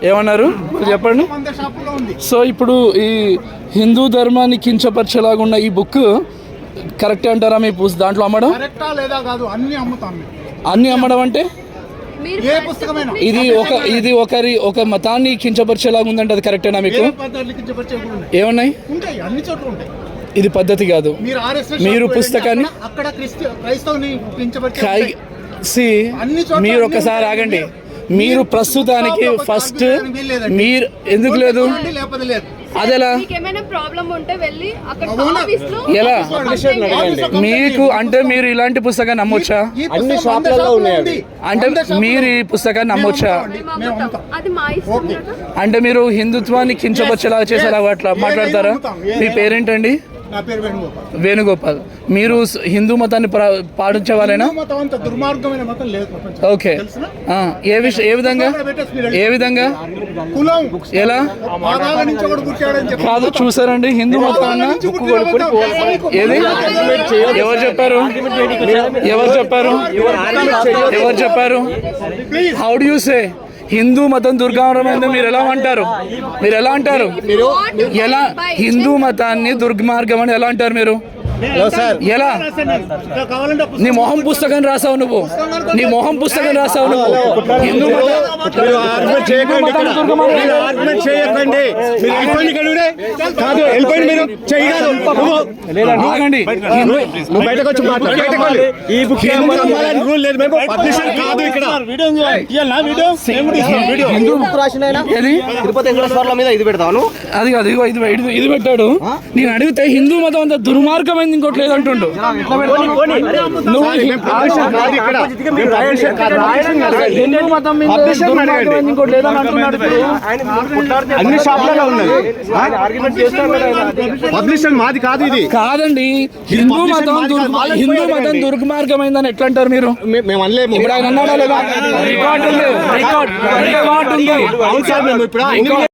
ఏమన్నారు చెప్పండి. సో ఇప్పుడు ఈ హిందూ ధర్మాన్ని కించపరిచేలాగా ఉన్న ఈ బుక్ కరెక్టే అంటారా మీ దాంట్లో అమ్మడం? అన్ని అమ్మడం అంటే ఇది ఒక మతాన్ని కించపరిచేలాగా ఉందంటే అది కరెక్టేనా మీకు? ఏమన్నాయి? ఇది పద్ధతి కాదు. మీరు పుస్తకాన్ని మీరు ఒకసారి ఆగండి. మీరు ప్రస్తుతానికి ఫస్ట్ మీరు ఎందుకు లేదు అదేలా ఎలా మీకు అంటే మీరు ఇలాంటి పుస్తకాన్ని నమ్మొచ్చా? అంటే మీరు ఈ పుస్తకాన్ని నమ్మొచ్చా? అంటే మీరు హిందుత్వాన్ని కించపరిచేలా చేసేలా అట్లా మాట్లాడతారా? మీ పేరేంటండి? వేణుగోపాల్. మీరు హిందూ మతాన్ని పాటించే వాళ్ళేనా? ఓకే. ఏ విధంగా ఎలా కాదు చూసారండి హిందూ మతాన్ని? ఏది ఎవరు చెప్పారు? How do you say Hindu మతం దుర్మార్గమైంది మీరు ఎలా అంటారు? ఎలా హిందూ మతాన్ని దుర్మార్గం అని ఎలా అంటారు మీరు? ఎలా? నీ మొహం పుస్తకం రాసావు నువ్వు. హిందూ ఇది పెట్టాడు. నేను అడిగితే హిందూ మతం అంతా దుర్మార్గమైంది ఇంకోటి లేదంటుండు. ఇంకోటి లేదని అంటున్నాడు. అన్ని షాప్లలో ఉన్నది. మాది కాదు ఇది. కాదండి హిందూ మతం దుర్మార్గమైందని ఎట్లా అంటారు మీరు? మేము అనలేము. ఇప్పుడు ఆయన అన్నాడా లేదా? రికార్డు ఉంది.